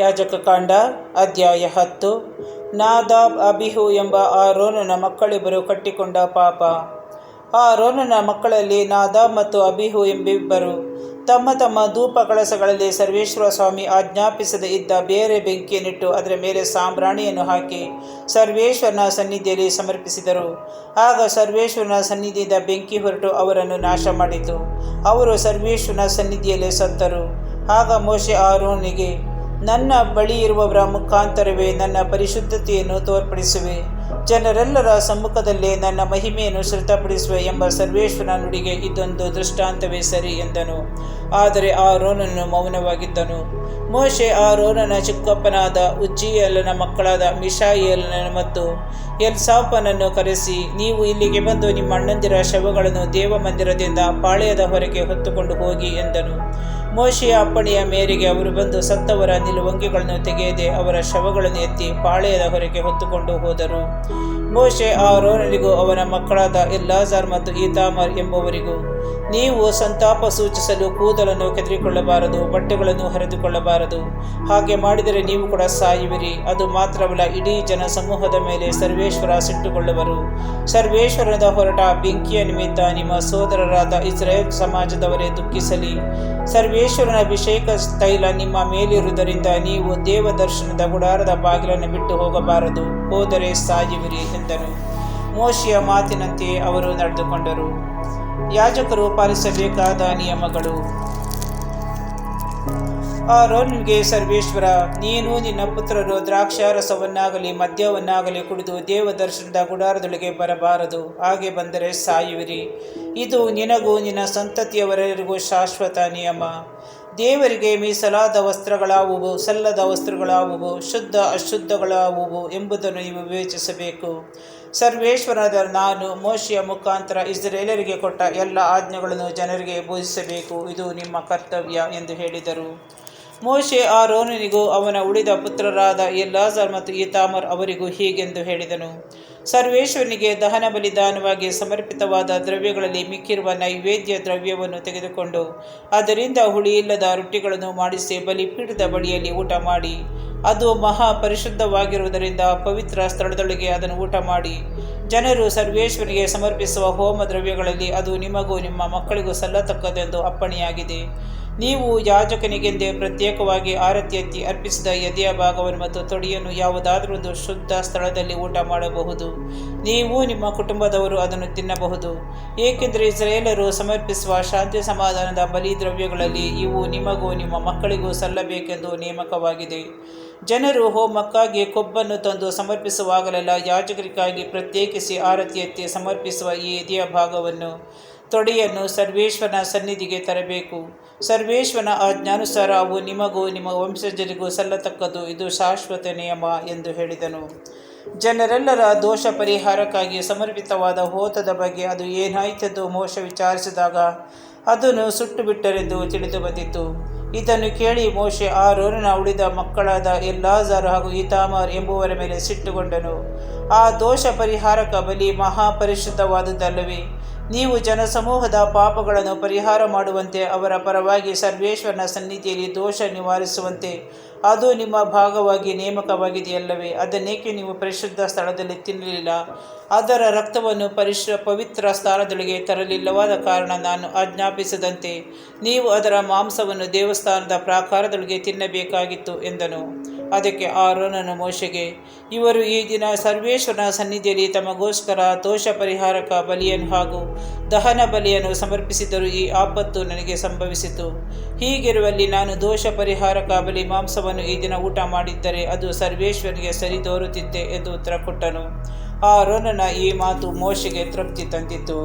ಯಾಜಕಕಾಂಡ ಅಧ್ಯಾಯ 10. ನಾದಾಬ್ ಅಬಿಹು ಎಂಬ ಆರೋನನ ಮಕ್ಕಳಿಬ್ಬರು ಕಟ್ಟಿಕೊಂಡ ಪಾಪ. ಆರೋನನ ಮಕ್ಕಳಲ್ಲಿ ನಾದಾಬ್ ಮತ್ತು ಅಬಿಹು ಎಂಬಿಬ್ಬರು ತಮ್ಮ ತಮ್ಮ ಧೂಪ ಕಳಸಗಳಲ್ಲಿ ಸರ್ವೇಶ್ವರ ಸ್ವಾಮಿ ಆಜ್ಞಾಪಿಸದೇ ಇದ್ದ ಬೇರೆ ಬೆಂಕಿಯನ್ನಿಟ್ಟು ಅದರ ಮೇಲೆ ಸಾಂಬ್ರಾಣಿಯನ್ನು ಹಾಕಿ ಸರ್ವೇಶ್ವರನ ಸನ್ನಿಧಿಯಲ್ಲಿ ಸಮರ್ಪಿಸಿದರು. ಆಗ ಸರ್ವೇಶ್ವರನ ಸನ್ನಿಧಿಯಿಂದ ಬೆಂಕಿ ಹೊರಟು ಅವರನ್ನು ನಾಶ ಮಾಡಿತು. ಅವರು ಸರ್ವೇಶ್ವರನ ಸನ್ನಿಧಿಯಲ್ಲೇ ಸತ್ತರು. ಆಗ ಮೋಶೆ ಆರೋನನಿಗೆ, ನನ್ನ ಬಳಿ ಇರುವವರ ಮುಖಾಂತರವೇ ನನ್ನ ಪರಿಶುದ್ಧತೆಯನ್ನು ತೋರ್ಪಡಿಸುವೆ, ಜನರೆಲ್ಲರ ಸಮ್ಮುಖದಲ್ಲೇ ನನ್ನ ಮಹಿಮೆಯನ್ನು ಶ್ರುತಪಡಿಸುವೆ ಎಂಬ ಸರ್ವೇಶ್ವರನ ನುಡಿಗೆ ಇದೊಂದು ದೃಷ್ಟಾಂತವೇ ಸರಿ ಎಂದನು. ಆದರೆ ಆರೋನನು ಮೌನವಾಗಿದ್ದನು. ಮೋಶೆ ಆರೋನನ ಚಿಕ್ಕಪ್ಪನಾದ ಉಜ್ಜೀಯೇಲನ ಮಕ್ಕಳಾದ ಮಿಶಾಯೇಲನನ್ನು ಮತ್ತು ಎಲ್ಸಾಫನನ್ನು ಕರೆಸಿ, ನೀವು ಇಲ್ಲಿಗೆ ಬಂದು ನಿಮ್ಮ ಅಣ್ಣಂದಿರ ಶವಗಳನ್ನು ದೇವಮಂದಿರದಿಂದ ಪಾಳೆಯದ ಹೊರಗೆ ಹೊತ್ತುಕೊಂಡು ಹೋಗಿ ಎಂದನು. ಮೋಶೆಯ ಅಪ್ಪಣೆಯ ಮೇರೆಗೆ ಅವರು ಬಂದು ಸತ್ತವರ ನಿಲುವಂಗಿಗಳನ್ನು ತೆಗೆಯದೆ ಅವರ ಶವಗಳನ್ನು ಎತ್ತಿ ಪಾಳೆಯದ ಹೊರಗೆ ಹೊತ್ತುಕೊಂಡು ಹೋದರು. ಮೋಶೆ ಆರೋನನಿಗೂ ಅವನ ಮಕ್ಕಳಾದ ಎಲ್ಲಾಜಾರ್ ಮತ್ತು ಈತಾಮಾರ್ ಎಂಬುವರಿಗೂ, ನೀವು ಸಂತಾಪ ಸೂಚಿಸಲು ಕೂದಲನ್ನು ಕೆದರಿಕೊಳ್ಳಬಾರದು, ಬಟ್ಟೆಗಳನ್ನು ಹರಿದುಕೊಳ್ಳಬಾರದು. ಹಾಗೆ ಮಾಡಿದರೆ ನೀವು ಕೂಡ ಸಾಯುವಿರಿ. ಅದು ಮಾತ್ರವಲ್ಲ, ಇಡೀ ಜನ ಸಮೂಹದ ಮೇಲೆ ಸರ್ವೇಶ್ವರ ಸಿಟ್ಟುಕೊಳ್ಳುವರು. ಸರ್ವೇಶ್ವರನಿಂದ ಹೊರಟ ಬೆಂಕಿಯ ನಿಮಿತ್ತ ನಿಮ್ಮ ಸೋದರರಾದ ಇಸ್ರಾಯೇಲ್ ಸಮಾಜದವರೇ ದುಃಖಿಸಲಿ. ಸರ್ವೇಶ್ವರನ ಅಭಿಷೇಕ ತೈಲ ನಿಮ್ಮ ಮೇಲಿರುವುದರಿಂದ ನೀವು ದೇವದರ್ಶನದ ಗುಡಾರದ ಬಾಗಿಲನ್ನು ಬಿಟ್ಟು ಹೋಗಬಾರದು, ಹೋದರೆ ಸಾಯುವಿರಿ ಎಂದನು. ಮೋಶೆಯ ಮಾತಿನಂತೆಯೇ ಅವರು ನಡೆದುಕೊಂಡರು. ಯಾಜಕರು ಪಾಲಿಸಬೇಕಾದ ನಿಯಮಗಳು. ಆರೋನನಿಗೆ ಸರ್ವೇಶ್ವರ, ನೀನು ನಿನ್ನ ಪುತ್ರರು ದ್ರಾಕ್ಷಾರಸವನ್ನಾಗಲಿ ಮದ್ಯವನ್ನಾಗಲಿ ಕುಡಿದು ದೇವದರ್ಶನದ ಗುಡಾರದೊಳಗೆ ಬರಬಾರದು. ಹಾಗೆ ಬಂದರೆ ಸಾಯುವಿರಿ. ಇದು ನಿನಗೂ ನಿನ್ನ ಸಂತತಿಯವರೆಲ್ಲರಿಗೂ ಶಾಶ್ವತ ನಿಯಮ. ದೇವರಿಗೆ ಮೀಸಲಾದ ವಸ್ತ್ರಗಳಾವುವು, ಸಲ್ಲದ ವಸ್ತ್ರಗಳಾವುವು, ಶುದ್ಧ ಅಶುದ್ಧಗಳಾವುವು ಎಂಬುದನ್ನು ನೀವು ವಿವೇಚಿಸಬೇಕು. ಸರ್ವೇಶ್ವರನಾದ ನಾನು ಮೋಶೆಯ ಮುಖಾಂತರ ಇಸ್ರಾಯೇಲರಿಗೆ ಕೊಟ್ಟ ಎಲ್ಲ ಆಜ್ಞೆಗಳನ್ನು ಜನರಿಗೆ ಬೋಧಿಸಬೇಕು. ಇದು ನಿಮ್ಮ ಕರ್ತವ್ಯ ಎಂದು ಹೇಳಿದರು. ಮೋಶೆ ಆರೋನನಿಗೂ ಅವನ ಉಳಿದ ಪುತ್ರರಾದ ಎಲ್ಲಾಜಾರ್ ಮತ್ತು ಈತಾಮಾರ್ ಅವರಿಗೂ ಹೀಗೆಂದು ಹೇಳಿದನು. ಸರ್ವೇಶ್ವರನಿಗೆ ದಹನ ಬಲಿದಾನವಾಗಿ ಸಮರ್ಪಿತವಾದ ದ್ರವ್ಯಗಳಲ್ಲಿ ಮಿಕ್ಕಿರುವ ನೈವೇದ್ಯ ದ್ರವ್ಯವನ್ನು ತೆಗೆದುಕೊಂಡು ಅದರಿಂದ ಹುಳಿಯಿಲ್ಲದ ರೊಟ್ಟಿಗಳನ್ನು ಮಾಡಿಸಿ ಬಲಿಪೀಠದ ಬಳಿಯಲ್ಲಿ ಊಟ ಮಾಡಿ, ಅದು ಮಹಾ ಪರಿಶುದ್ಧವಾಗಿರುವುದರಿಂದ ಪವಿತ್ರ ಸ್ಥಳದೊಳಗೆ ಅದನ್ನು ಊಟ ಮಾಡಿ. ಜನರು ಸರ್ವೇಶ್ವರನಿಗೆ ಸಮರ್ಪಿಸುವ ಹೋಮ ದ್ರವ್ಯಗಳಲ್ಲಿ ಅದು ನಿಮಗೂ ನಿಮ್ಮ ಮಕ್ಕಳಿಗೂ ಸಲ್ಲತಕ್ಕದೆಂದು ಅಪ್ಪಣೆಯಾಗಿದೆ. ನೀವು ಯಾಜಕನಿಗೆಂದೇ ಪ್ರತ್ಯೇಕವಾಗಿ ಆರತಿ ಎತ್ತಿ ಅರ್ಪಿಸಿದ ಎದೆಯ ಭಾಗವನ್ನು ಮತ್ತು ತೊಡೆಯನ್ನು ಯಾವುದಾದರೊಂದು ಶುದ್ಧ ಸ್ಥಳದಲ್ಲಿ ಊಟ ಮಾಡಬಹುದು. ನೀವು ನಿಮ್ಮ ಕುಟುಂಬದವರು ಅದನ್ನು ತಿನ್ನಬಹುದು, ಏಕೆಂದರೆ ಇಸ್ರಾಯೇಲರು ಸಮರ್ಪಿಸುವ ಶಾಂತಿ ಸಮಾಧಾನದ ಬಲಿ ದ್ರವ್ಯಗಳಲ್ಲಿ ಇವು ನಿಮಗೂ ನಿಮ್ಮ ಮಕ್ಕಳಿಗೂ ಸಲ್ಲಬೇಕೆಂದು ನೇಮಕವಾಗಿದೆ. ಜನರು ಹೋಮಕ್ಕಾಗಿ ಕೊಬ್ಬನ್ನು ತಂದು ಸಮರ್ಪಿಸುವಾಗಲೆಲ್ಲ ಯಾಜಕರಿಗಾಗಿ ಪ್ರತ್ಯೇಕಿಸಿ ಆರತಿ ಎತ್ತಿ ಸಮರ್ಪಿಸುವ ಈ ಎದೆಯ ಭಾಗವನ್ನು ತೊಡೆಯನ್ನು ಸರ್ವೇಶ್ವರನ ಸನ್ನಿಧಿಗೆ ತರಬೇಕು. ಸರ್ವೇಶ್ವರನ ಆಜ್ಞಾನುಸಾರ ಅವು ನಿಮಗೂ ನಿಮ್ಮ ವಂಶಜರಿಗೂ ಸಲ್ಲತಕ್ಕದ್ದು. ಇದು ಶಾಶ್ವತ ನಿಯಮ ಎಂದು ಹೇಳಿದನು. ಜನರೆಲ್ಲರ ದೋಷ ಪರಿಹಾರಕ್ಕಾಗಿ ಸಮರ್ಪಿತವಾದ ಹೋತದ ಬಗ್ಗೆ ಅದು ಏನಾಯಿತೆಂದು ಮೋಶೆ ವಿಚಾರಿಸಿದಾಗ ಅದನ್ನು ಸುಟ್ಟು ಬಿಟ್ಟರೆಂದು ತಿಳಿದು ಬಂದಿತು. ಇದನ್ನು ಕೇಳಿ ಮೋಶೆ ಆರೋನನ ಉಳಿದ ಮಕ್ಕಳಾದ ಎಲ್ಲಾಜಾರ್ ಹಾಗೂ ಈತಾಮಾರ್ ಎಂಬುವರ ಮೇಲೆ ಸಿಟ್ಟುಗೊಂಡನು. ಆ ದೋಷ ಪರಿಹಾರಕ ಬಲಿ ಮಹಾಪರಿಶುದ್ಧವಾದುದಲ್ಲವೇ? ನೀವು ಜನಸಮೂಹದ ಪಾಪಗಳನ್ನು ಪರಿಹಾರ ಮಾಡುವಂತೆ ಅವರ ಪರವಾಗಿ ಸರ್ವೇಶ್ವರನ ಸನ್ನಿಧಿಯಲ್ಲಿ ದೋಷ ನಿವಾರಿಸುವಂತೆ ಅದು ನಿಮ್ಮ ಭಾಗವಾಗಿ ನೇಮಕವಾಗಿದೆಯಲ್ಲವೇ? ಅದನ್ನೇಕೆ ನೀವು ಪರಿಶುದ್ಧ ಸ್ಥಳದಲ್ಲಿ ತಿನ್ನಲಿಲ್ಲ? ಅದರ ರಕ್ತವನ್ನು ಪವಿತ್ರ ಸ್ಥಾನದೊಳಗೆ ತರಲಿಲ್ಲವಾದ ಕಾರಣ ನಾನು ಆಜ್ಞಾಪಿಸದಂತೆ ನೀವು ಅದರ ಮಾಂಸವನ್ನು ದೇವಸ್ಥಾನದ ಪ್ರಾಕಾರದೊಳಗೆ ತಿನ್ನಬೇಕಾಗಿತ್ತು ಎಂದನು. ಅದಕ್ಕೆ ಆರೋನನು ಮೋಶೆಗೆ, ಇವರು ಈ ದಿನ ಸರ್ವೇಶ್ವರನ ಸನ್ನಿಧಿಯಲ್ಲಿ ತಮಗೋಸ್ಕರ ದೋಷ ಪರಿಹಾರಕ ಬಲಿಯನ್ನು ಹಾಗೂ ದಹನ ಬಲಿಯನ್ನು ಸಮರ್ಪಿಸಿದರೂ ಈ ಆಪತ್ತು ನನಗೆ ಸಂಭವಿಸಿತು. ಹೀಗಿರುವಲ್ಲಿ ನಾನು ದೋಷ ಪರಿಹಾರಕ ಬಲಿ ಮಾಂಸವನ್ನು ಈ ದಿನ ಊಟ ಮಾಡಿದ್ದರೆ ಅದು ಸರ್ವೇಶ್ವರನಿಗೆ ಸರಿ ತೋರುತ್ತಿದ್ದೆ ಎಂದು ಉತ್ತರ ಕೊಟ್ಟನು. ಆರೋನನ ಈ ಮಾತು ಮೋಶೆಗೆ ತೃಪ್ತಿ ತಂದಿತು.